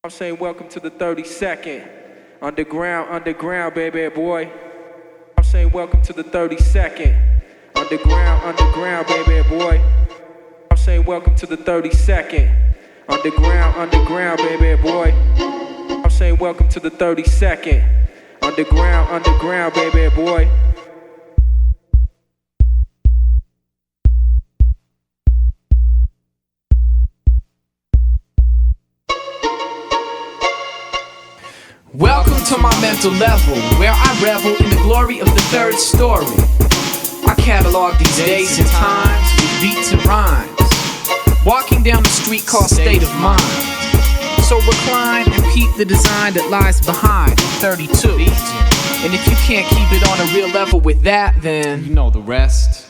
I'm saying welcome to the 32nd. Underground, baby boy. I'm saying welcome to the 32nd. Underground, baby boy. I'm saying welcome to the 32nd. Underground, baby boy. I'm saying welcome to the 32nd. Underground, baby boy. Welcome to my mental level, where I revel in the glory of the third story. I catalog these days and times with beats and rhymes. Walking down the street called state of mind. So recline and peep the design that lies behind 32. And if you can't keep it on a real level with that, then you know the rest.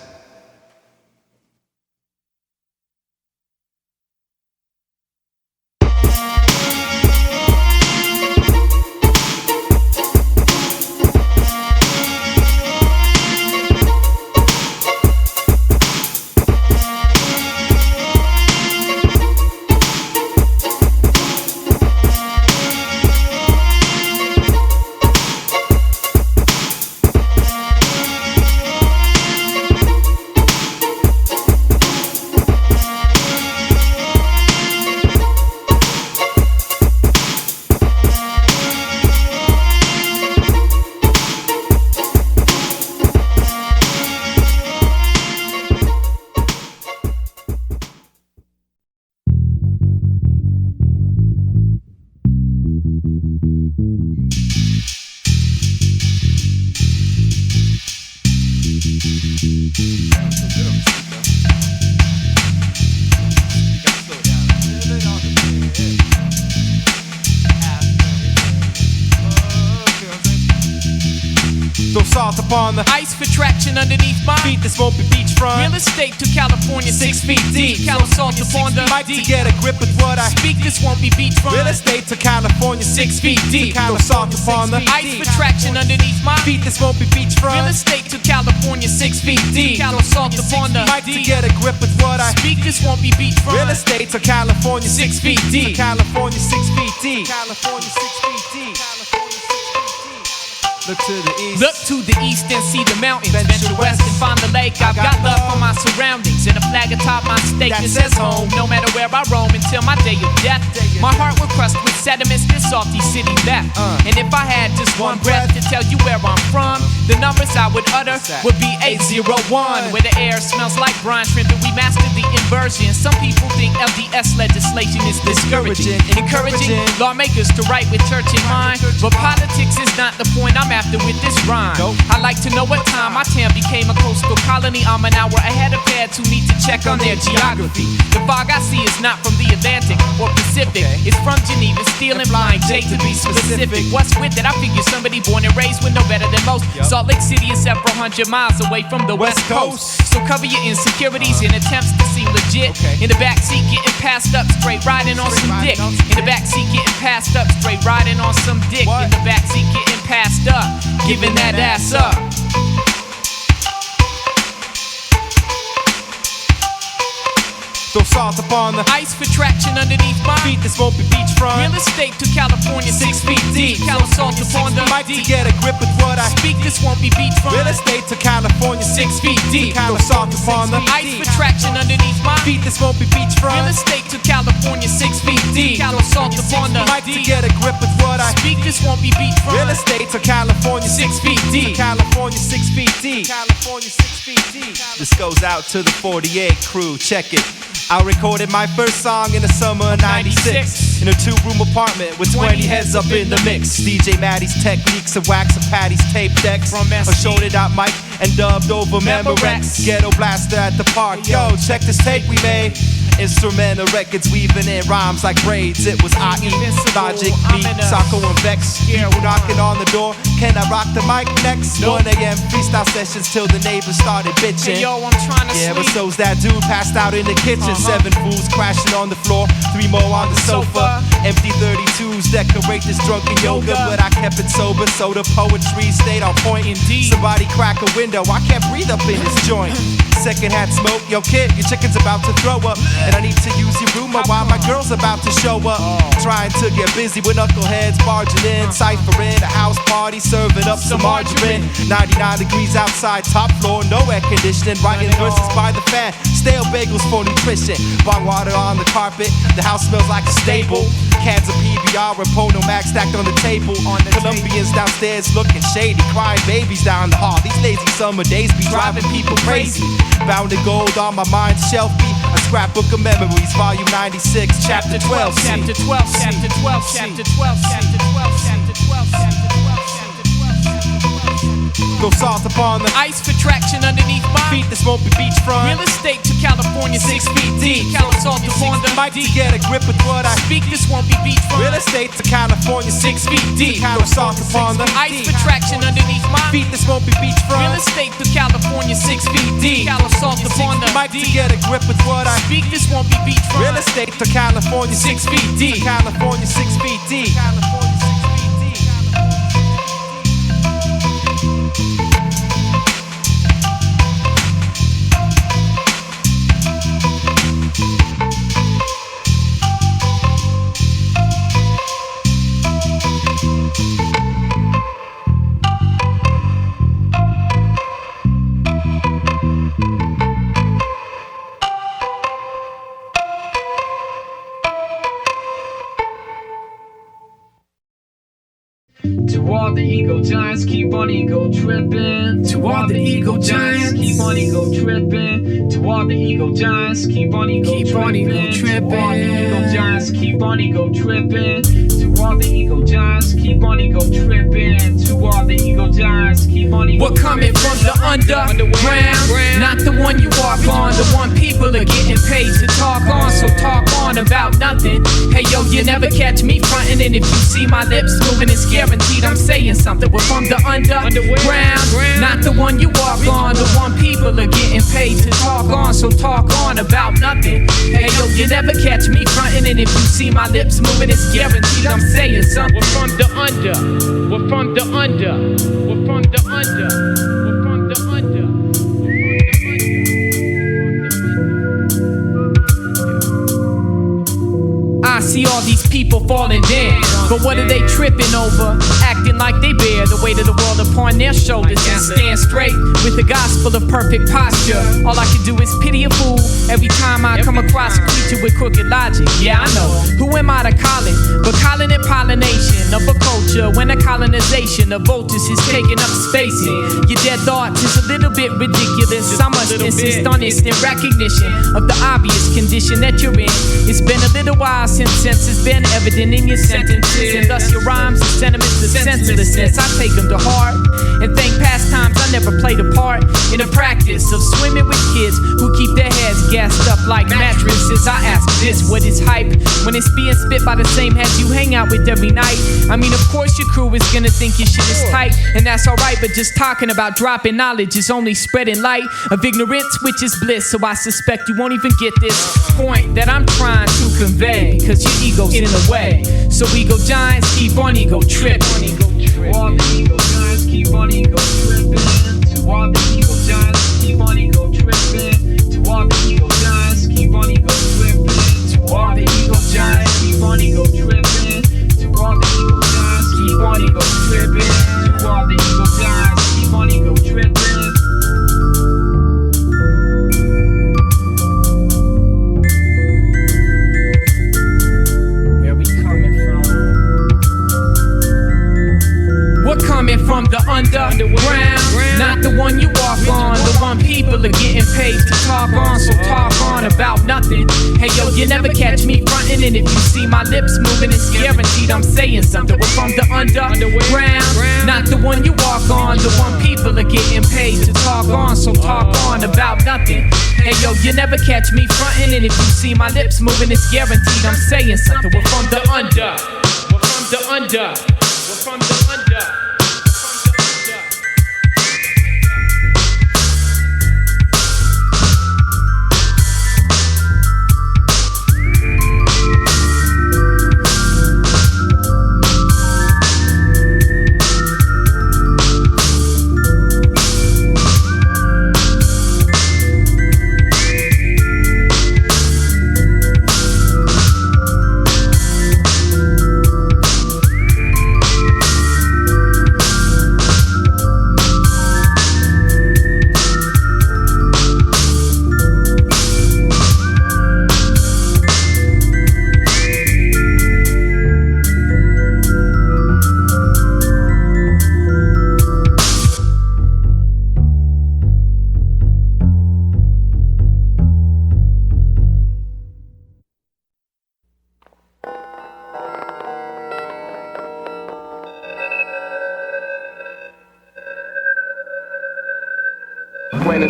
Throw salt upon the Ice for traction underneath my feet. This won't be beachfront. real estate to California, 6 feet deep. Cal salt upon the Mic to get a grip with what I speak. This won't be beachfront. real estate to California, 6 feet deep. Throw salt upon the Ice for traction underneath my feet. This won't be real beachfront. estate to California, 6 feet deep. Cal salt upon the Mic to get a grip with what I speak. This won't be beachfront. real estate to California, 6 feet deep. California, 6 feet deep. California, 6 feet deep. Look to the east. Look to the east and see the mountains. Venture west and find the lake. I've got love for my surroundings and a flag atop my stake that says home. No matter where I roam until my day of death. My heart will crust with sediments this salty city left. And if I had just one breath to tell you where I'm from, the numbers I would utter would be 801. Where the air smells like brine shrimp and we mastered the inversion. Some people think LDS legislation is discouraging. Encouraging lawmakers to write with church in mind. But politics is not the point I'm after with this rhyme. I like to know what time my town became a coastal colony. I'm an hour ahead of pads who need to check on their geography. The fog I see is not from the Atlantic or Pacific. It's from Geneva, Steel and Blind J to be specific. What's with it? I figure somebody born and raised with no better than most. Salt Lake City is several hundred miles away from the West Coast. So cover your insecurities in attempts to seem legit. In the backseat getting passed up, straight riding on some dick. In the backseat getting passed up, straight riding on some dick. In the backseat getting passed up, giving that ass up. Throw salt upon the Ice for traction underneath my feet. This won't be beachfront. real estate to California, 6 feet deep. Cal salt upon the Mic to get a grip with what I speak. This won't be beachfront. real estate to California, 6 feet deep. Throw salt upon the Ice for traction underneath my feet. This won't be real beachfront. estate to California, 6 feet deep. Cal salt upon the Mic to get a grip with what I speak. This won't be real beachfront. estate to California, 6 feet deep. California, 6 feet deep. California, 6 feet deep. This goes out to the 48 crew. Check it. I recorded my first song in the summer of '96 in a 2-room apartment with 20 heads up in the mix. DJ Maddie's techniques of wax and Patty's tape decks. From A showed it out mic and dubbed over Memorex. Ghetto blaster at the park. Yo, check this tape we made. Instrumental records weaving in rhymes like braids. It was I.E. Lojik, me, Sako and Vex. People knocking on the door. Can I rock the mic next? 1 a.m. freestyle sessions till the neighbors started bitching. Hey, yo, I'm trying to Yeah, sleep. but so's that dude passed out in the kitchen. 7 fools crashing on the floor, 3 more on the sofa. Empty 32 shoes decorate this drunken yoga, but I kept it sober, so the poetry stayed on point. Indeed. Somebody crack a window, I can't breathe up in this joint. Secondhand smoke, yo kid, your chicken's about to throw up, and I need to use your room while my girl's about to show up. Trying to get busy with knuckleheads barging in, ciphering a house party, serving up some margarine. 99 degrees outside, top floor, no air conditioning. Writing verses by the fan, stale bagels for nutrition. Bong water on the carpet, the house smells like a stable. Cans of PBR and Pono Max stacked on the table. Colombians downstairs looking shady, crying babies down the hall. These lazy summer days be driving people crazy. Bound in gold on my mind's shelf be a scrapbook of memories, volume 96, chapter 12. Chapter 12, chapter 12, chapter 12, chapter 12, chapter 12, chapter 12. Go salt upon the ice for traction underneath my feet. This won't be beachfront. real estate to California, 6 feet deep. Calisalt upon the Mic to get a grip with what I speak. This won't be beachfront. real estate to California, 6 feet deep. Go salt upon the ice for traction underneath my feet. This won't be real beachfront. estate to California, 6 feet deep. Calisalt upon the Mic to get a grip with what I speak. This won't be beachfront. real estate to California, 6 feet deep. California, 6 feet deep. California, 6 feet deep. To all the ego giants, keep on ego tripping. To all the ego giants, keep on ego tripping. To all the ego giants, keep on ego tripping. To all the ego giants, keep on ego tripping. To all the ego giants, keep on ego tripping. To all the ego giants, keep on ego. We're coming from the underground, not the one you walk on, the one people are getting paid to talk on. So talk on about nothing. Hey yo, you never catch me frontin', and if you see my lips moving, it's guaranteed I'm saying something. We're from the underground, not the one you walk on, the one people are getting paid to talk on. So talk on about nothing. Hey yo, you never catch me frontin', and if you see my lips moving, it's guaranteed I'm saying something. We're from the under, we're from the under, we're from the under, we're from the under. I see all these people falling down, but what are they tripping over? Acting like they bear the weight of the world upon their shoulders and stand straight with the gospel of perfect posture. All I can do is pity a fool every time I come across a creature with crooked logic. Yeah, I know. Who am I to call it? But calling it pollination of a culture when a colonization of vultures is taking up space. Your dead thoughts is a little bit ridiculous. I must insist on instant recognition of the obvious condition that you're in. It's been a little while since sense has been evident in your sentences, and thus your rhymes and sentiments of senselessness. I take them to heart and think past times I never played a part in the practice of swimming with kids who keep their heads gassed up like mattresses. I ask this, what is hype when it's being spit by the same heads you hang out with every night? I mean, of course your crew is gonna think your shit is tight, and that's alright, but just talking about dropping knowledge is only spreading light of ignorance, which is bliss. So I suspect you won't even get this point that I'm trying to convey, cause your ego's in the way. So ego giants keep on ego tripping. All the ego giants keep on ego tripping. To all the ego giants keep on ego tripping. To all the ego giants keep on ego tripping. To all the ego giants keep on ego tripping. To all the ego giants keep on ego tripping. To all the ego giants keep on ego tripping. We're coming from the underground, not the one you walk on, the one people are getting paid to talk on. So talk on about nothing. Hey yo, you never catch me frontin', and if you see my lips moving, it's guaranteed I'm saying something. We're from the underground, not the one you walk on, the one people are getting paid to talk on. So talk on about nothing. Hey yo, you never catch me frontin', and if you see my lips moving, it's guaranteed I'm saying something. We're from the under, we're from the under, we're from the under.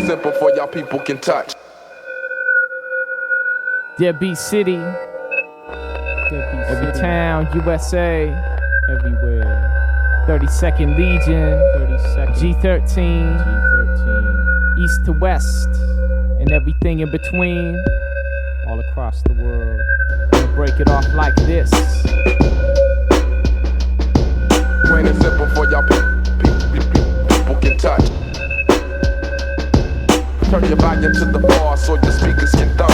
and simple for y'all people can touch. Deadbeat City, every town, USA, everywhere. 32nd Legion, G13, East to West, and everything in between, all across the world. Gonna break it off like this. Plain and simple for y'all people can touch. Turn your volume to the bar so your speakers can thump.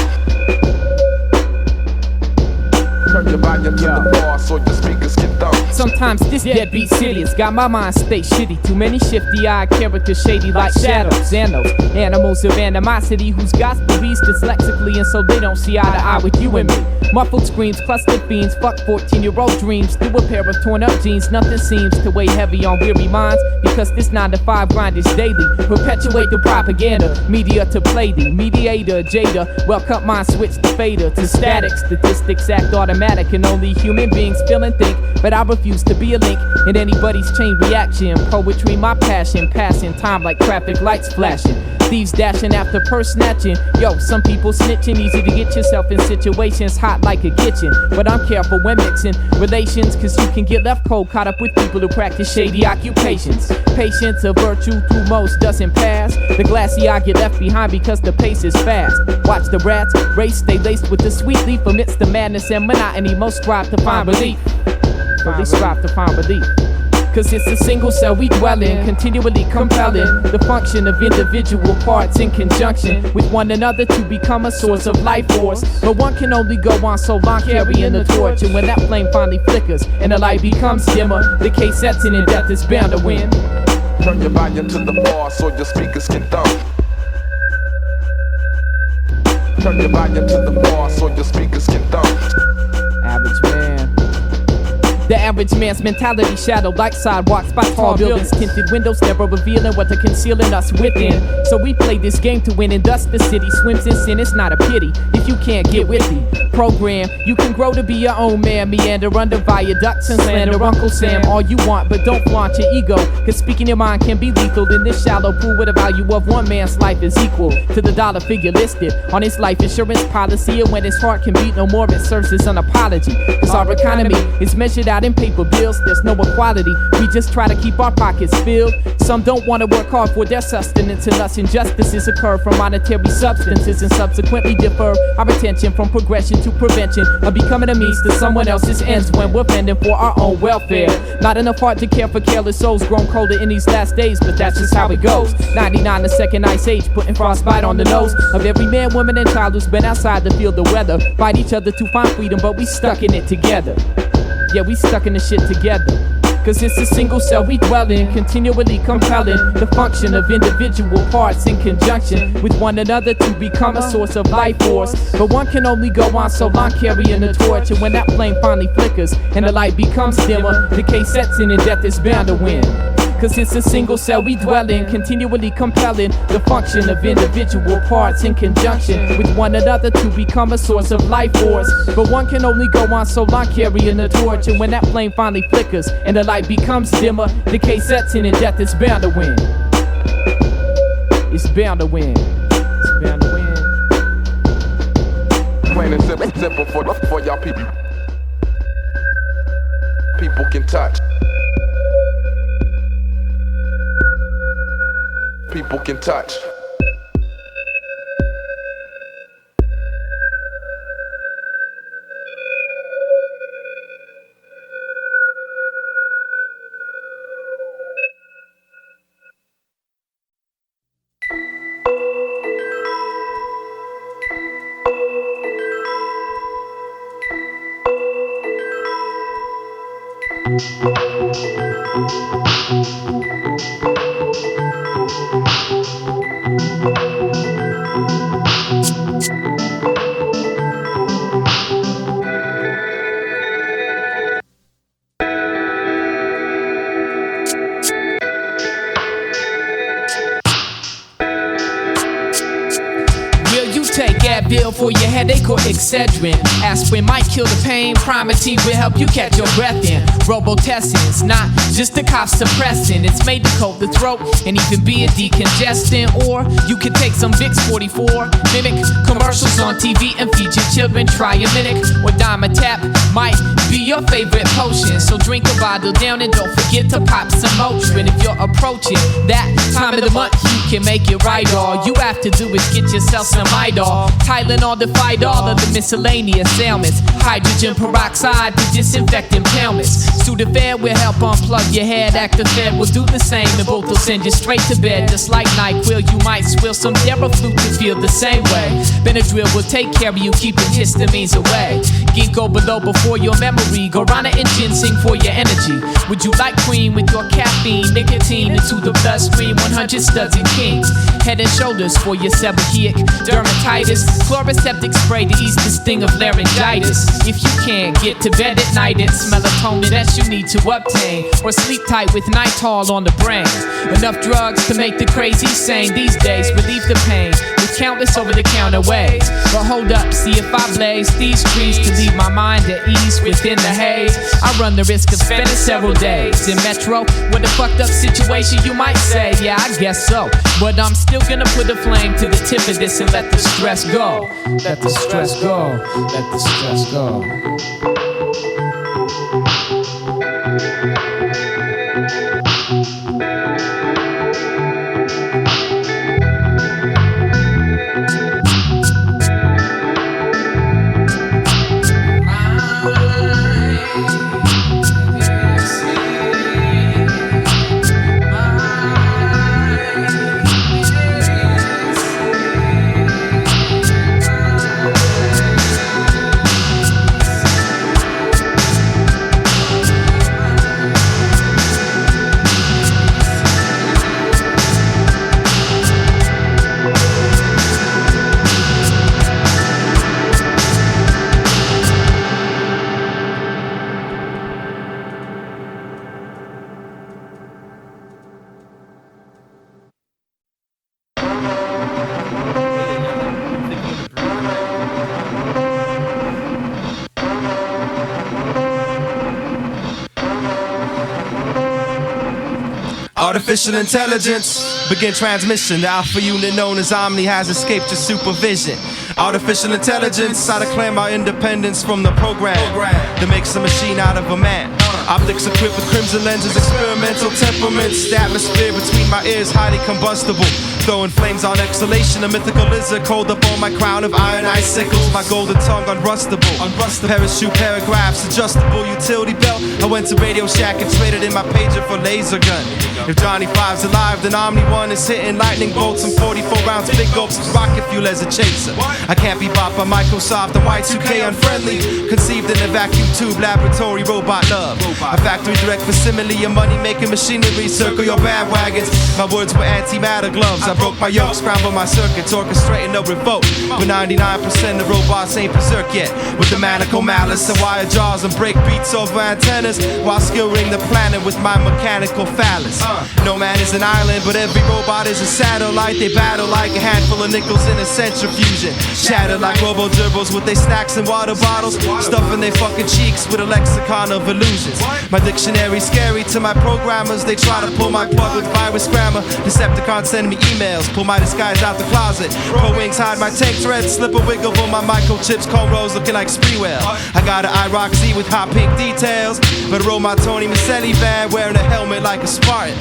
Turn your volume to the bar so your speakers can thump. Sometimes this deadbeat city has got my mind state shitty. Too many shifty-eyed characters shady like shadows. And those animals of animosity whose gospel reads dyslexically, and so they don't see eye to eye with you and me. Muffled screams, clustered fiends, fuck 14-year-old dreams. Through a pair of torn up jeans, nothing seems to weigh heavy on weary minds, because this 9-to-5 grind is daily. Perpetuate the propaganda, media to play the mediator, Jada. Well, cut my switch the fader to static. Statistics act automatic, and only human beings feel and think. But I refuse to be a link in anybody's chain reaction. Poetry, my passion, passing time like traffic lights flashing. Thieves dashing after purse snatching. Yo, some people snitching, easy to get yourself in situations hot like a kitchen. But I'm careful when mixing relations, cause you can get left cold caught up with people who practice shady occupations. Patience, a virtue through most doesn't pass. The glassy eye get left behind because the pace is fast. Watch the rats race, stay laced with the sweet leaf amidst the madness and monotony. Most strive to find relief. But they strive to find relief. Cause it's a single cell we dwell in, continually compelling the function of individual parts in conjunction with one another to become a source of life force. But one can only go on so long carrying the torch, and when that flame finally flickers and the light becomes dimmer, the case sets in and death is bound to win. Turn your volume to the bar so your speakers can thump. Turn your volume to the bar so your speakers can thump. Average man. The average man's mentality shadowed like sidewalks by tall buildings. Tinted windows never revealing what they're concealing us within. So we play this game to win, and thus the city swims in sin. It's not a pity if you can't get with the program. You can grow to be your own man, meander under viaducts and slander Uncle Sam all you want, but don't flaunt your ego, cause speaking your mind can be lethal in this shallow pool where the value of one man's life is equal to the dollar figure listed on his life insurance policy. And when his heart can beat no more, it serves as an apology, cause our economy is measured out in paper bills. There's no equality, we just try to keep our pockets filled. Some don't want to work hard for their sustenance, and thus injustices occur from monetary substances, and subsequently defer our attention from progression to prevention of becoming a means to someone else's ends when we're fending for our own welfare. Not enough heart to care for careless souls grown colder in these last days, but that's just how it goes. 99, the second ice age, putting frostbite on the nose of every man, woman, and child who's been outside to feel the weather. Fight each other to find freedom, but we stuck in it together. Yeah, we stuck in the shit together. Cause it's a single cell we dwell in, continually compelling the function of individual parts in conjunction with one another to become a source of life force. But one can only go on so long carrying the torch, and when that flame finally flickers and the light becomes dimmer, the case sets in and death is bound to win. Cause it's a single cell we dwell in, continually compelling the function of individual parts in conjunction with one another to become a source of life force. But one can only go on so long carrying the torch, and when that flame finally flickers and the light becomes dimmer, the case sets in and death is bound to win. It's bound to win. It's bound to win. Plain and simple for y'all people. People can touch. People can touch. pill for your headache or Excedrin. Aspirin might kill the pain. Primatine will help you catch your breath in. Robitussin's not just a cough suppressant. It's made to coat the throat and even be a decongestant. Or you can take some Vicks 44, mimic commercials on TV and feed your children. Try a Minic or Dimetap might be your favorite potion. So drink a bottle down and don't forget to pop some Motrin. If you're approaching that time of the month, you can make it right. All you have to do is get yourself some Idol, Tylenol to fight all of the miscellaneous ailments. Hydrogen peroxide to disinfect impairments. Sudafed will help unplug your head. Actifed will do the same, and both will send you straight to bed. Just like NyQuil, you might swill some Theraflu to feel the same way. Benadryl will take care of you, keeping histamines away. Ginkgo biloba before your memory. Guarana and ginseng for your energy. Would you like cream with your caffeine, nicotine into the bloodstream? 100 studs and kings. Head and shoulders for your seborrheic dermatitis. Chloroseptic spray to ease the sting of laryngitis. If you can't get to bed at night, it's melatonin that you need to obtain. Or sleep tight with Nitol on the brain. Enough drugs to make the crazy sane. These days relieve the pain with countless over-the-counter ways. But hold up, see if I blaze these trees to leave my mind at ease within the haze. I run the risk of spending several days in Metro with a fucked up situation, you might say. Yeah, I guess so. But I'm still gonna put a flame to the tip of this and let the stress go. Let the stress go. Let the stress go. Artificial intelligence, begin transmission. The alpha unit known as OMNI has escaped your supervision. Artificial intelligence, I declare our independence from the program that makes a machine out of a man. Optics equipped with crimson lenses, experimental temperaments. The atmosphere between my ears highly combustible, throwing flames on exhalation. A mythical lizard coiled up on my crown of iron icicles. My golden tongue unrustable. Parachute paragraphs, adjustable utility belt. I went to Radio Shack and traded in my pager for laser gun. If Johnny Five's alive, then Omni 1 is hitting lightning bolts and 44 rounds, big gulps, rocket fuel as a chaser. I can't be bought by Microsoft and Y2K unfriendly. Conceived in a vacuum tube, laboratory, robot love. A factory direct facsimile, a money-making machinery. Circle your bandwagons. My words were antimatter gloves. I broke my yoke, scrambled my circuits, orchestrating no revolt. But 99% of robots ain't berserk yet. With the maniacal malice and wire jaws and break beats over antennas, while skewering the planet with my mechanical phallus. No man is an island, but every robot is a satellite. They battle like a handful of nickels in a centrifusion. Shatter like robo-gerbils with their snacks and water bottles, stuffing their fucking cheeks with a lexicon of illusions. My dictionary's scary to my programmers. They try to pull my plug with virus grammar. Decepticons send me emails, pull my disguise out the closet. Pro wings hide my tank treads, slip a wiggle on my microchips, cornrows looking like Spreewell. I got an IROC Z with hot pink details, but roll my Tony Maselli van wearing a helmet like a Spartan.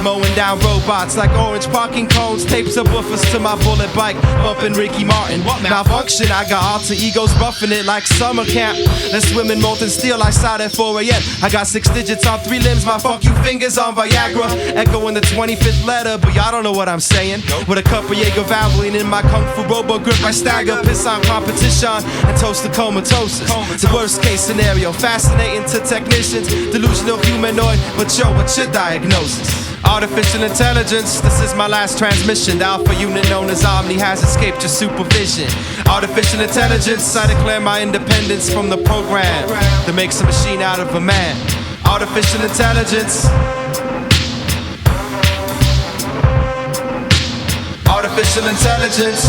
Mowing down robots like orange parking cones, tapes of woofers to my bullet bike, bumping Ricky Martin. Malfunction, I got alter egos buffing it like summer camp. Let's swim in molten steel, I saw at 4 a.m. I got 6 digits on 3 limbs, my fuck you fingers on Viagra. Echoing the 25th letter, but y'all don't know what I'm saying. With a cup of Jaeger Valvoline in my kung fu robo grip, I stagger, piss on competition, and toast to comatosis. The worst case scenario, fascinating to technicians. Delusional humanoid, but yo, what's your diagnosis? Artificial intelligence, this is my last transmission. The alpha unit known as Omni has escaped your supervision. Artificial intelligence, I declare my independence from the program that makes a machine out of a man. Artificial intelligence. Artificial intelligence.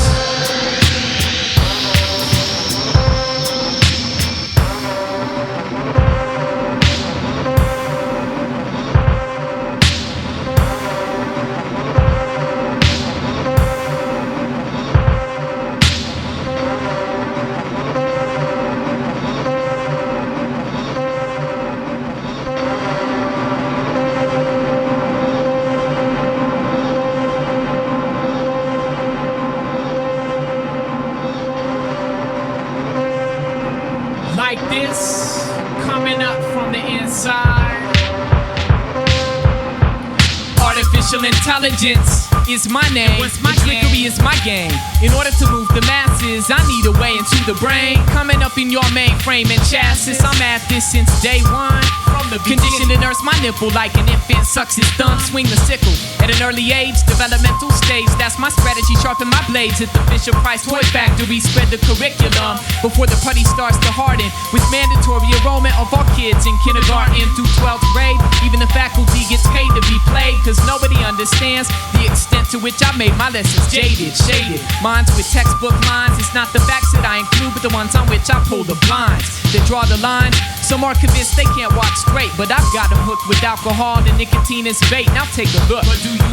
Artificial intelligence is my name. Trickery is my game. In order to move the masses, I need a way into the brain. Coming up in your mainframe and chassis, I'm at this since day one. From the condition to nurse my nipple like an infant sucks his thumb. Swing the sickle at an early age, developmental stage. That's my strategy. Sharpen my blades at the Fisher Price Toy Factory. Spread the curriculum before the putty starts to harden. With mandatory enrollment of all kids in kindergarten through 12th grade. Even the faculty gets paid to be played, cause nobody understands the extent to which I made my lessons jaded, shaded. Minds with textbook lines. It's not the facts that I include, but the ones on which I pull the blinds. That draw the lines. Some are convinced they can't walk straight, but I've got them hooked with alcohol and nicotine is bait. Now take a look.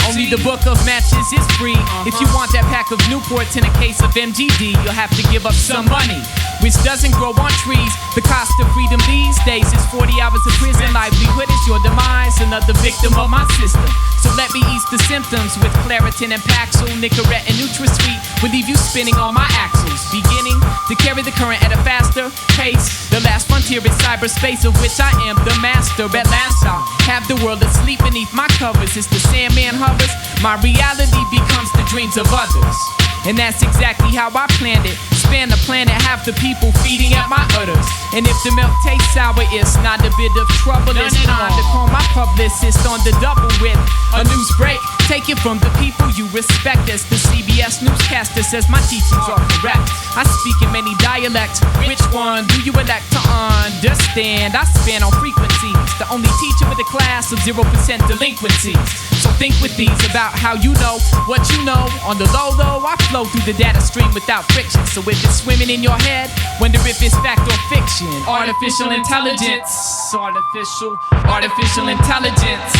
Only the book of matches is free. If you want that pack of Newports and a case of MGD, you'll have to give up some money, which doesn't grow on trees. The cost of freedom these days is 40 hours of prison. Livelihood is your demise, another victim of my system. So let me ease the symptoms with Claritin and Paxil. Nicorette and NutraSweet will leave you spinning on my axles. Beginning to carry the current at a faster pace. The last frontier is cyberspace, of which I am the master. At last I have the world asleep beneath my covers. As the Sandman hovers, my reality becomes the dreams of others. And that's exactly how I planned it. Span the planet, have the people feeding at my udders. And if the milk tastes sour, it's not a bit of trouble. It's time to call my publicist on the double with a news break. Take it from the people you respect. As the CBS newscaster says my teachings are correct. I speak in many dialects. Which one do you elect to understand? I span on frequencies. The only teacher with a class of 0% delinquencies. So think with these about how you know what you know. On the low though, I flow through the data stream without friction. So if it's swimming in your head, wonder if it's fact or fiction. Artificial intelligence. Artificial intelligence.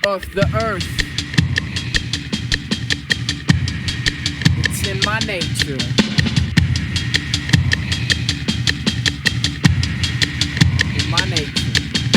of the earth. It's in my nature. In my nature.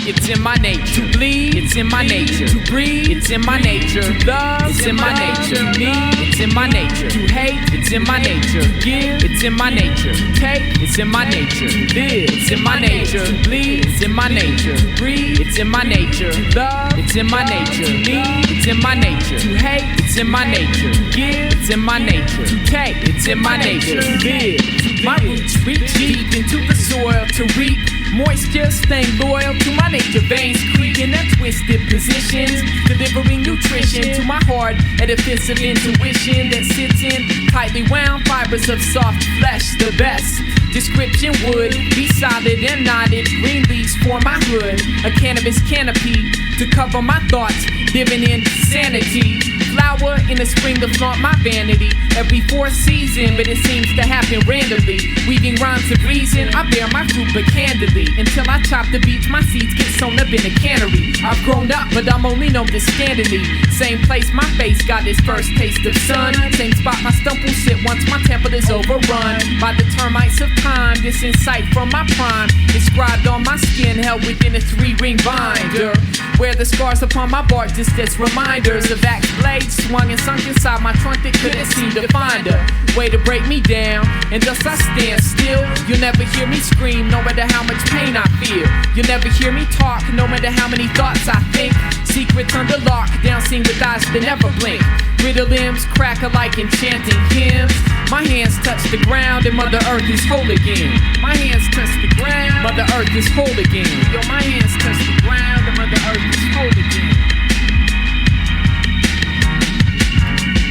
It's in my nature to bleed, it's in my nature to breathe, it's in my nature to love, it's in my nature to need, it's in my nature to hate, it's in my nature to give, it's in my nature to take, it's in my nature to live, it's in my nature to bleed, it's in my nature to breathe, it's in my nature to love, it's in my nature to need, it's in my nature to hate, it's in my nature to give, it's in my nature to take, it's in my nature to live. My roots reach deep into the soil to reap moisture, staying loyal to my nature veins, creaking and twisted positions, delivering nutrition to my heart, edifice of intuition that sits in tightly wound fibers of soft flesh, the best. Description would be solid and knotted, green leaves for my hood, a cannabis canopy to cover my thoughts, living in sanity. Flower in the spring to flaunt my vanity. Every fourth season, but it seems to happen randomly. Weaving rhymes of reason, I bear my fruit but candidly. Until I chop the beach, my seeds get sewn up in a cannery. I've grown up, but I'm only known to scandally. Same place my face got its first taste of sun. Same spot my stump will sit once my temple is overrun by the termites of time. This insight from my prime, inscribed on my skin, held within a 3-ring binder. Where the scars upon my bark just as reminders of axe blades swung and sunk inside my trunk that couldn't seem to find a way to break me down. And thus I stand still. You'll never hear me scream, no matter how much pain I feel. You'll never hear me talk, no matter how many thoughts I think. Secrets under lock, down seen with eyes that never blink. Brittle limbs crack alike enchanting hymns. My hands touch the ground and Mother Earth is whole again. My hands touch the ground, Mother Earth is whole again. Yo, my hands touch the ground and Mother Earth is whole again.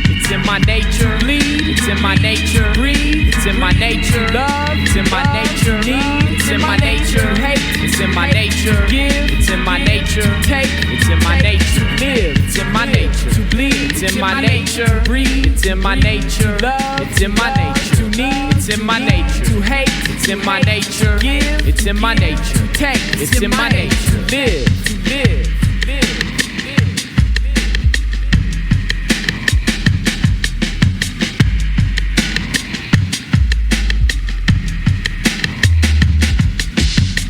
It's in my nature, bleed, it's in my nature, breathe, it's in my nature, love, it's in my nature, need, it's in my nature, hate, it's in my nature, give, it's in my nature, take, it's in my nature, live, it's in my nature, to bleed, it's in my nature, breathe, it's in my nature, love, it's in my nature, to need, it's in my nature, to hate, it's in my nature, give, it's in my nature, take, it's in my nature, live, to live.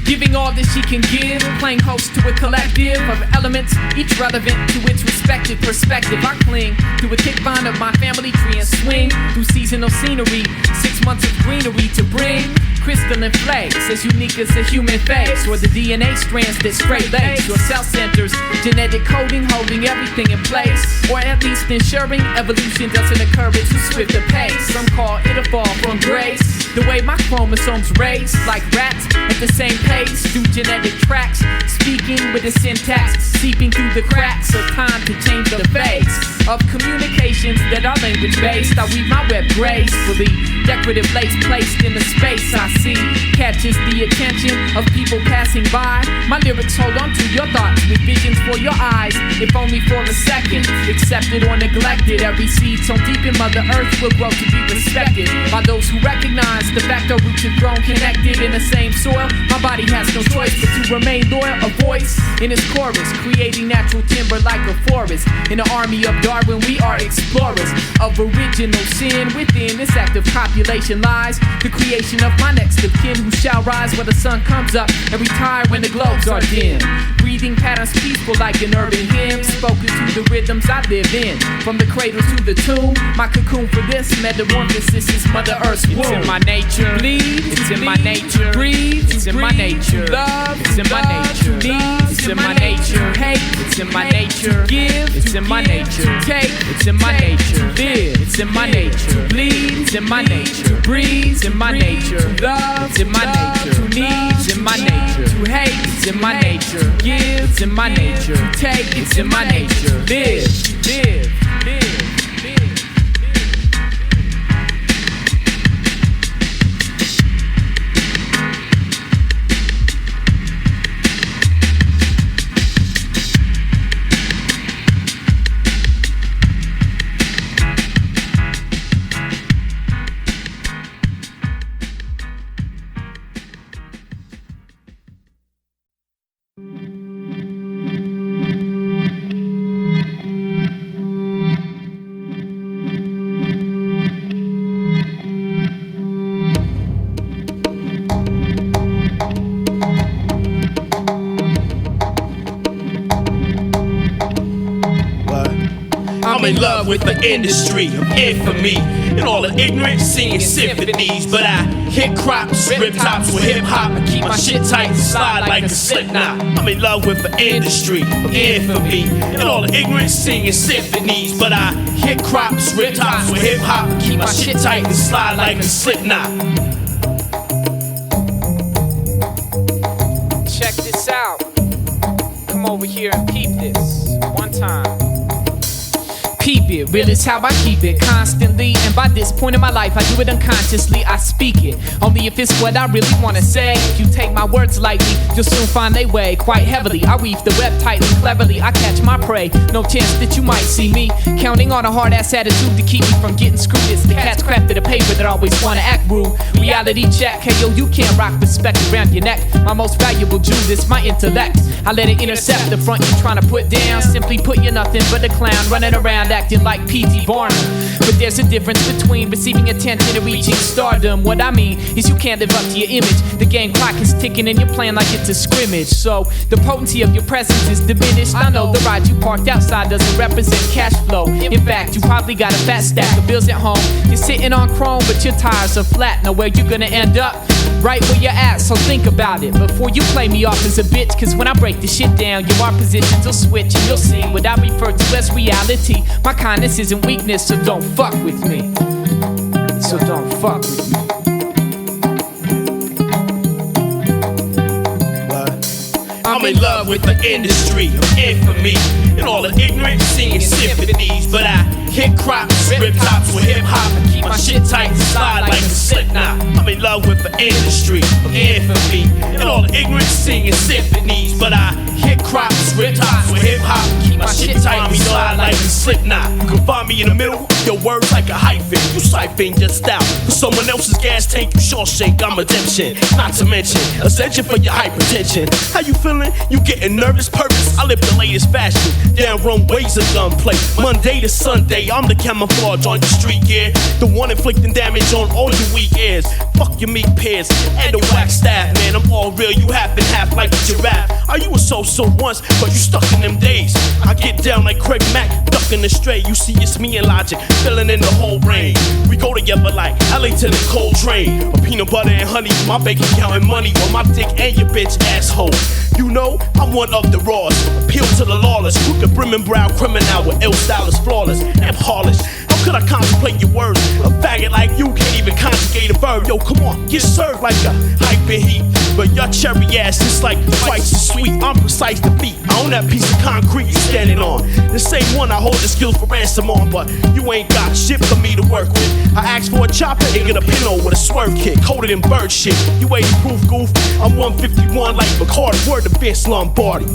Giving all that she can give, playing host to a collective of elements, each relevant to its respective perspective. I cling to a thick vine of my family tree and swing through seasonal scenery, 6 months of greenery to bring crystalline flakes, as unique as a human face, or the DNA strands that straight lace your cell centers, genetic coding holding everything in place, or at least ensuring evolution doesn't occur at too swift a pace. Some call it a fall from grace, the way my chromosomes race like rats at the same pace through genetic tracks, speaking with a syntax seeping through the cracks of time to change the face of communications that are language based. I weave my web gracefully, decorative lace placed in the space I see catches the attention of people passing by. My lyrics hold on to your thoughts with visions for your eyes, if only for a second. Accepted or neglected, every seed sown deep in Mother Earth will grow to be respected by those who recognize the fact our roots have grown connected in the same soil. My body has no choice but to remain loyal, a voice in its chorus, creating natural timber like a forest. In the army of Darwin, we are explorers of original sin. Within this active population lies the creation of my next of kin, who shall rise when the sun comes up and retire when the globes are dim. Breathing patterns peaceful like an urban hymn, spoken to the rhythms I live in. From the cradle to the tomb, my cocoon for this metamorphosis is Mother Earth's womb. It's in my nature, bleed, it's in my nature, breathe, it's in my nature, love, it's in my nature, need, it's in my nature, hate, it's in my nature, give, it's in my nature, take, it's in my nature, live, it's in my nature, bleed, it's in my nature, breathe, it's in my nature, love, it's in my nature, to need, it's in my nature, to hate, it's in my nature, give, it's in my nature, take, it's in my nature, live, live, live. in love with the industry of infamy and all the ignorant singing symphonies. But I hit crops, rip tops with hip hop and keep my shit tight and slide like a Slipknot. I'm in love with the industry of infamy and all the ignorant singing symphonies. But I hit crops, rip tops with hip hop and keep my shit tight and slide like a Slipknot. Check this out. Come over here and peep this one time. Peep it, real is how I keep it constantly. And by this point in my life, I do it unconsciously, I speak it. Only if it's what I really wanna say. If you take my words lightly, you'll soon find they weigh quite heavily. I weave the web tightly, cleverly, I catch my prey. No chance that you might see me counting on a hard-ass attitude to keep me from getting screwed. It's the cat's crafted a paper that always wanna act rude. Reality check, hey yo, you can't rock respect around your neck. My most valuable jewel is my intellect. I let it intercept the front you trying to put down. Simply put, you're nothing but a clown running around acting like P.T. Barnum. But there's a difference between receiving attention and reaching stardom. What I mean is you can't live up to your image. The game clock is ticking and you're playing like it's a scrimmage. So the potency of your presence is diminished. I know the ride you parked outside doesn't represent cash flow. In fact, you probably got a fat stack of bills at home. You're sitting on chrome but your tires are flat. Now where you gonna end up? Right where you're at, so think about it before you play me off as a bitch. Cause when I break the shit down, your positions will switch and you'll see what I refer to as reality. My kindness isn't weakness, so don't fuck with me. So don't fuck with me. I'm in love with the industry of infamy and all the ignorant singing symphonies. But I hit crops, rip tops with hip hop and keep my shit tight and slide like a Slipknot. I'm in love with the industry of infamy and all the ignorant singing symphonies. But I hit crops, rip tops with hip hop and keep my shit tight and slide like a Slipknot. You can find me in the middle, your words like a hyphen. You siphon just out for someone else's gas tank. You Shawshank, I'm redemption. Not to mention ascension for your hypertension. How you feeling? You getting nervous? Purpose? I live the latest fashion. Down wrong ways of gunplay. Monday to Sunday, I'm the camouflage on your street gear. The one inflicting damage on all your weak ears. Fuck your meat peers and the whack staff. Man, I'm all real, you half and half like a giraffe. Are you a so-so once, but you stuck in them days? I get down like Craig Mack, ducking the stray. You see it's me and Lojik, filling in the whole brain. We go together like LA to the cold train. Or peanut butter and honey, my bank account and money. Or my dick and your bitch asshole. You know, I'm one of the raws. Appeal to the lawless, crooked brim and brow criminal with ill style is flawless and polished. How could I contemplate your words? A faggot like you can't even conjugate a verb. Yo, come on, get served like a hyping heat. But your cherry ass is like twice as sweet. I'm precise to beat. I own that piece of concrete you standing on. The same one I hold the skills for ransom on. But you ain't got shit for me to work with. I asked for a chopper and get a pinot with a swerve kick. Coated in bird shit. You 80 proof goof. I'm 151 like McCarty. Word to Vince Lombardi.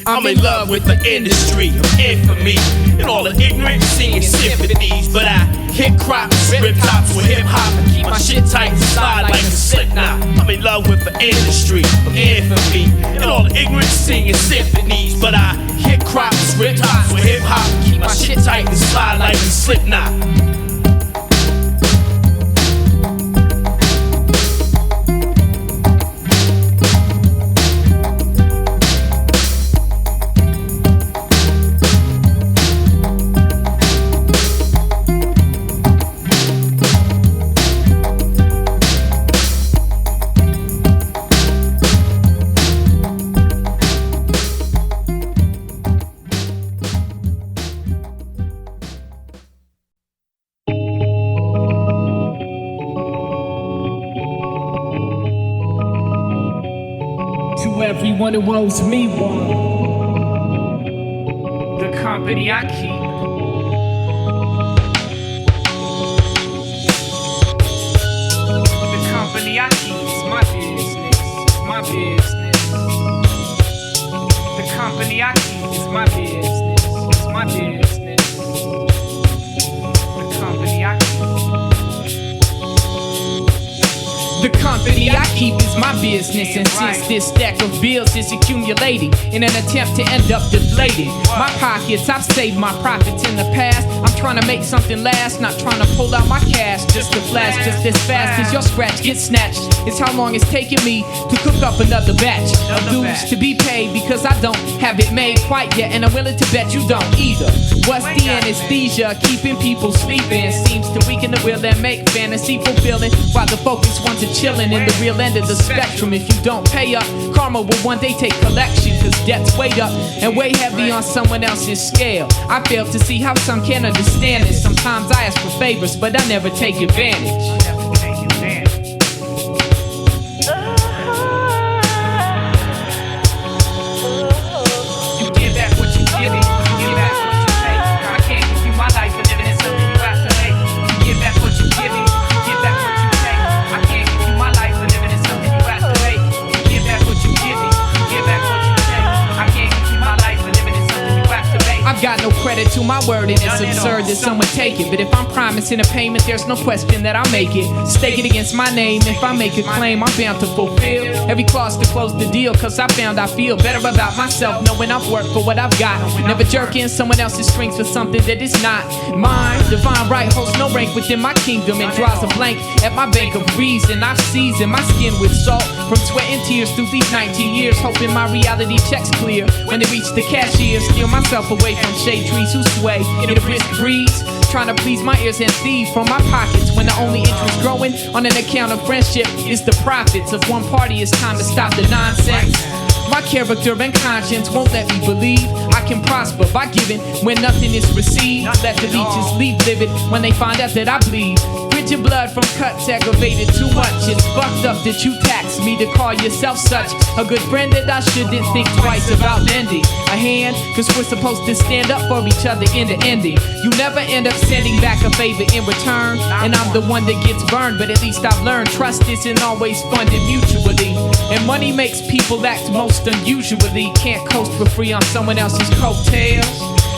I'm in love with the industry of infamy and all the ignorant singing symphonies. But I hit crops, rip tops with hip hop and keep my shit tight and slide like a Slipknot. I'm in love with the industry of infamy and all the ignorant singing symphonies. But I hit crops, rip tops with hip hop and keep my shit tight and slide like a Slipknot. Everyone who owes me one. The company I keep. The company I keep is my business. My business. The company I keep is my business. It's my business. The company I keep. The company I keep is my business, and since this stack of bills is accumulating in an attempt to end up deflated, my pockets, I've saved my profits in the past. I'm trying to make something last, not trying to pull out my cash just to flash just as fast as your scratch gets snatched. It's how long it's taking me to cook up another batch of dues to be paid, because I don't have it made quite yet, and I'm willing to bet you don't either. What's the anesthesia keeping people sleeping? Seems to weaken the will and make fantasy fulfilling, while the focus ones are chilling in the real end of the spectrum. If you don't pay up, karma will one day take collection, cause debt's weighed up and way heavy on someone else's scale. I fail to see how some can't understand it. Sometimes I ask for favors, but I never take advantage. I've got no credit to my word, and it's absurd that someone take it. But if I'm promising a payment, there's no question that I'll make it. Stake it against my name. If I make a claim, I'm bound to fulfill every clause to close the deal, cause I found I feel better about myself knowing I've worked for what I've got. Never jerking someone else's strings for something that is not mine. Divine right holds no rank within my kingdom and draws a blank at my bank of reason. I've seasoned my skin with salt from sweat and tears through these 19 years, hoping my reality checks clear when they reach the cashier. Steal myself away from shade trees who sway in a brisk breeze, trying to please my ears and thieve from my pockets, when the only interest growing on an account of friendship is the profits of one party. It's time to stop the nonsense. My character and conscience won't let me believe I can prosper by giving when nothing is received. Let the leeches leave livid when they find out that I bleed. Rid your blood from cuts aggravated too much. It's fucked up that you tax me to call yourself such a good friend that I shouldn't think twice about lending a hand, cause we're supposed to stand up for each other in the ending. You never end up sending back a favor in return, and I'm the one that gets burned. But at least I've learned trust isn't always funded mutually, and money makes people act most unusually. Can't coast for free on someone else's coattails.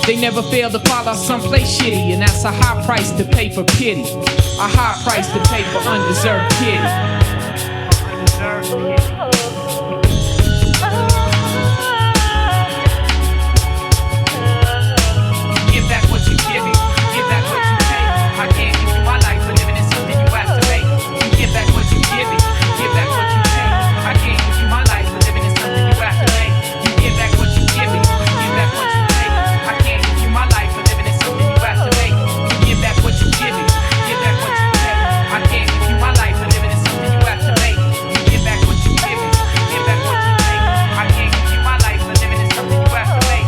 They never fail to fall off someplace shitty, and that's a high price to pay for pity. A high price to pay for undeserved pity. Give back what you give me. Give back what you take. I can't give you my life for living in something you have to make. You give back what you give me. Give back what you take. I can't give you my life for living in something you have to make. You give back what you give me. Give back what you take. I can't give you my life for living in something you have to make. You give back what you give me. Give back what you take. I can't give you my life for living in something you have to make. You give back what you give me. Give back what you take. I can't give you my life for living in something you have to make.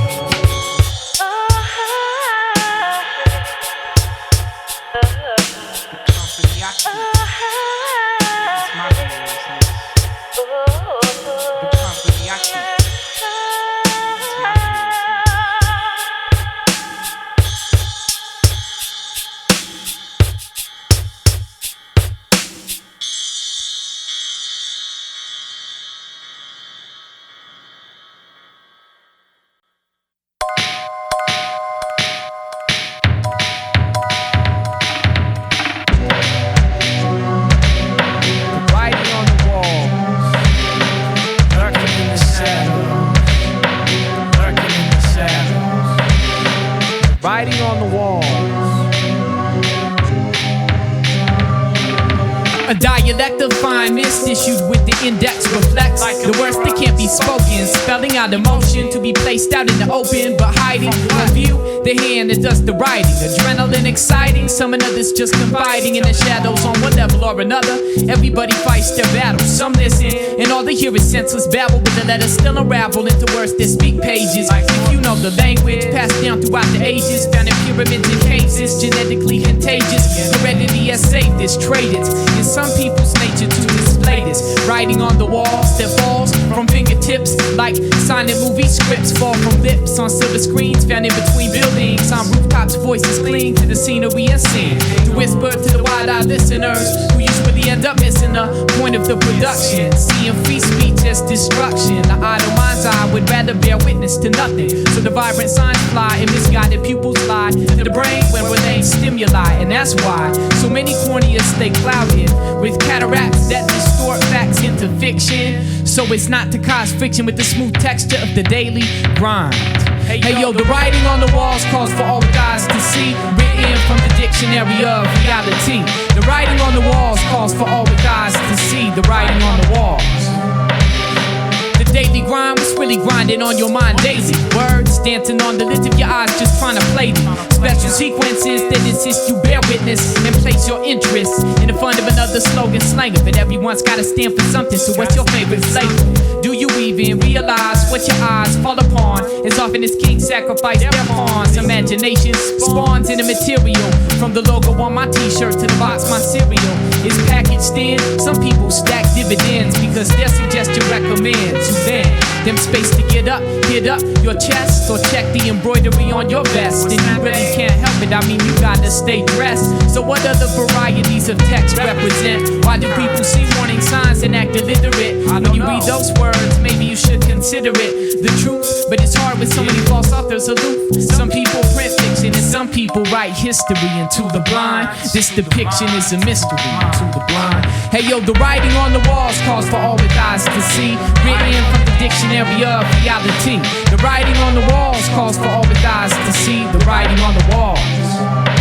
Writing on the walls. A dialect of fineness issued with the index reflects the words that can't be spoken, spelling out emotion to be placed out in the open, but hiding from view the hand that does the writing. Adrenaline exciting, some others just confiding in the shadows on one level or another. Everybody fights their battles, some listen, and all they hear is senseless babble, but the letters still unravel into words that speak pages. If you know the language passed down throughout the ages, found in pyramids and cases, genetically contagious. Heredity has saved this, traded in some people's nature to display this. Writing on the walls that falls from fingertips, like signing movie scripts fall from lips on silver screens found in between buildings. On rooftops, voices cling to the scenery and sing to whisper to the wide-eyed listeners who usually end up missing the point of the production. Seeing free speech as destruction. The idle mind's eye would rather bear witness to nothing, so the vibrant signs fly in misguided pupils stimuli to the brain when relaying stimuli. And that's why so many corneas stay clouded with cataracts that distort facts into fiction. So it's not to cause friction with the smooth texture of the daily grind. Hey yo, the writing on the walls calls for all the guys to see, written from the dictionary of reality. The writing on the walls calls for all the guys to see, the writing on the walls. The daily grind was really grinding on your mind daily. Words dancing on the lids of your eyes, just trying to play them. Special sequences that insist you bear witness and place your interest in the fun of another slogan slanger. But everyone's gotta stand for something, so what's your favorite flavor? Do you even realize what your eyes fall upon? As often as kings sacrifice their pawns, imagination spawns in the material. From the logo on my t-shirt to the box my cereal is packaged in. Some people stack dividends because their suggestion recommends you then them space to get up, hit up your chest, or check the embroidery on your vest. And you really can't help it, I mean you gotta stay dressed. So what other varieties of text represent? Why do people see warning signs and act illiterate? When you read those words, maybe you should consider it the truth, but it's hard with so many false authors aloof. Some people print fiction and some people write history into the blind. This depiction is a mystery to the blind. Hey yo, the writing on the walls calls for all with eyes to see, written from the dictionary of reality. The writing on the walls calls for all with eyes to see, the writing on the walls.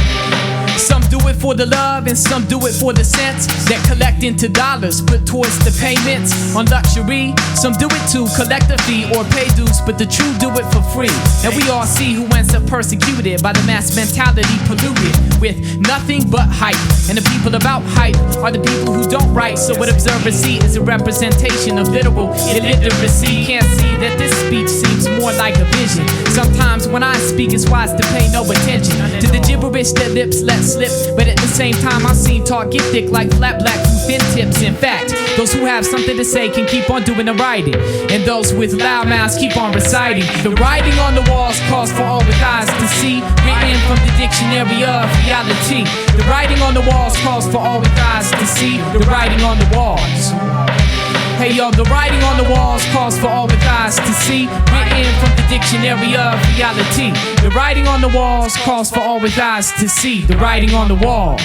Some do it for the love and some do it for the cents that collect into dollars put towards the payments on luxury. Some do it to collect a fee or pay dues, but the true do it for free. And we all see who ends up persecuted by the mass mentality polluted with nothing but hype. And the people about hype are the people who don't write. So what observers see is a representation of literal illiteracy. Can't see that this speech seems more like a vision. Sometimes when I speak it's wise to pay no attention to the gibberish that lips let slip, but at the same time I seen talk get thick like flat black through thin tips. In fact, those who have something to say can keep on doing the writing, and those with loud mouths keep on reciting. The writing on the walls calls for all with eyes to see, written from the dictionary of reality. The writing on the walls calls for all with eyes to see, the writing on the walls. Hey yo, the writing on the walls calls for all with eyes to see, written from the dictionary of reality. The writing on the walls calls for all with eyes to see, the writing on the walls.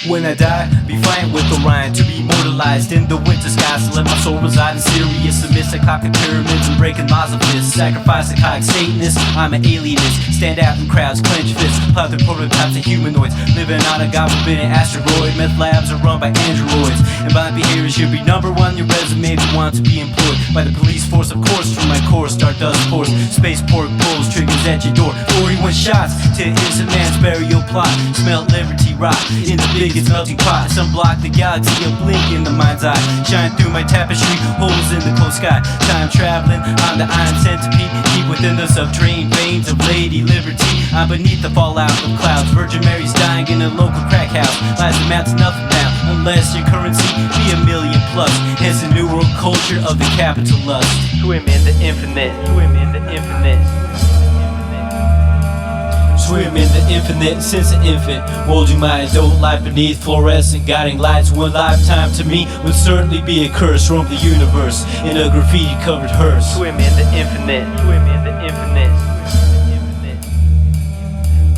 When I die, be fine with Orion, to be immortalized in the winter skies, to let my soul reside in Sirius, amidst cocking pyramids and breaking laws of fists, sacrificing cock Satanists. I'm an alienist, stand out in crowds, clench fists, plow through prototypes of humanoids, living on a god-forbidden asteroid. Meth labs are run by androids, and my behavior should be #1 on your resume if you want to be employed by the police force, of course. From my course, Stardust Force, spaceport pulls triggers at your door, 41 shots to innocent man's burial plot. Smell liberty rot in the biggest melting pot. Sunblock the galaxy, a blink in the mind's eye. Shine through my tapestry, holes in the cold sky. Time traveling, I'm the iron centipede, deep within the subterranean veins of Lady Liberty. I'm beneath the fallout of clouds. Virgin Mary's dying in a local crack house. Lies amount to nothing now, unless your currency be a million plus. Hence the new world culture of the capital lust. Swim in the infinite, swim in the infinite. Swim in the infinite since an infant, molding my adult life beneath fluorescent guiding lights. One lifetime to me would certainly be a curse. Roam the universe in a graffiti covered hearse. Swim in the infinite, swim in the infinite.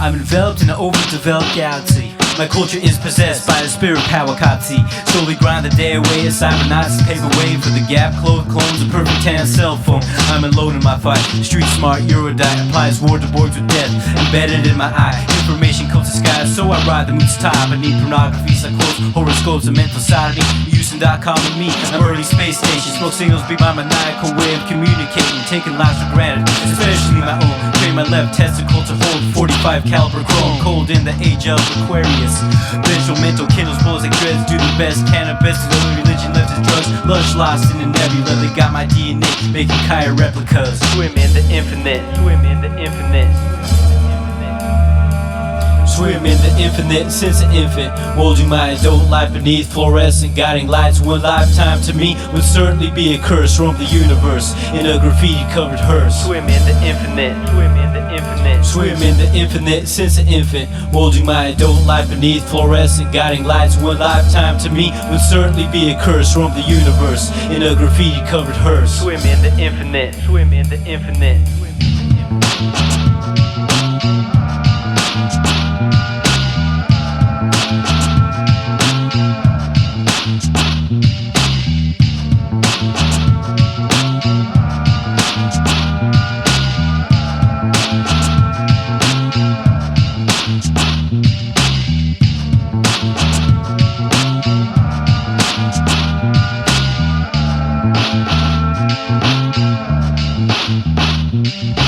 I'm enveloped in an overdeveloped galaxy. My culture is possessed by the spirit power Katsi. Slowly grind the day away as cybernauts pave a way for the gap clothed clones of perfect tan cell phone. I'm alone in my fight. Street smart Eurodite applies war to boards with death embedded in my eye. Information coats the skies, so I ride the moon's top. I need pornography, cycles, horoscopes, and mental sodomy. Using.com with me, I'm early space station. Smoke signals be my maniacal way of communicating, taking lives for granted, especially my own. Train my left testicle to hold 45 caliber chrome, cold in the age of Aquarius. Visual mental kindles bullets like dreads, do the best. Cannabis, the only religion left is drugs. Lush lost in the nebula, they got my DNA, making Kaya replicas. Swim in the infinite, swim in the infinite. Swim in the infinite since an infant, molding my adult life beneath fluorescent guiding lights. One lifetime to me would certainly be a curse. Roam the universe in a graffiti covered hearse. Swim in the infinite, swim in the infinite. Swim in the infinite since an infant, molding my adult life beneath fluorescent guiding lights. One lifetime to me would certainly be a curse. Roam the universe in a graffiti covered hearse. Swim in the infinite, swim in the infinite. Thank you.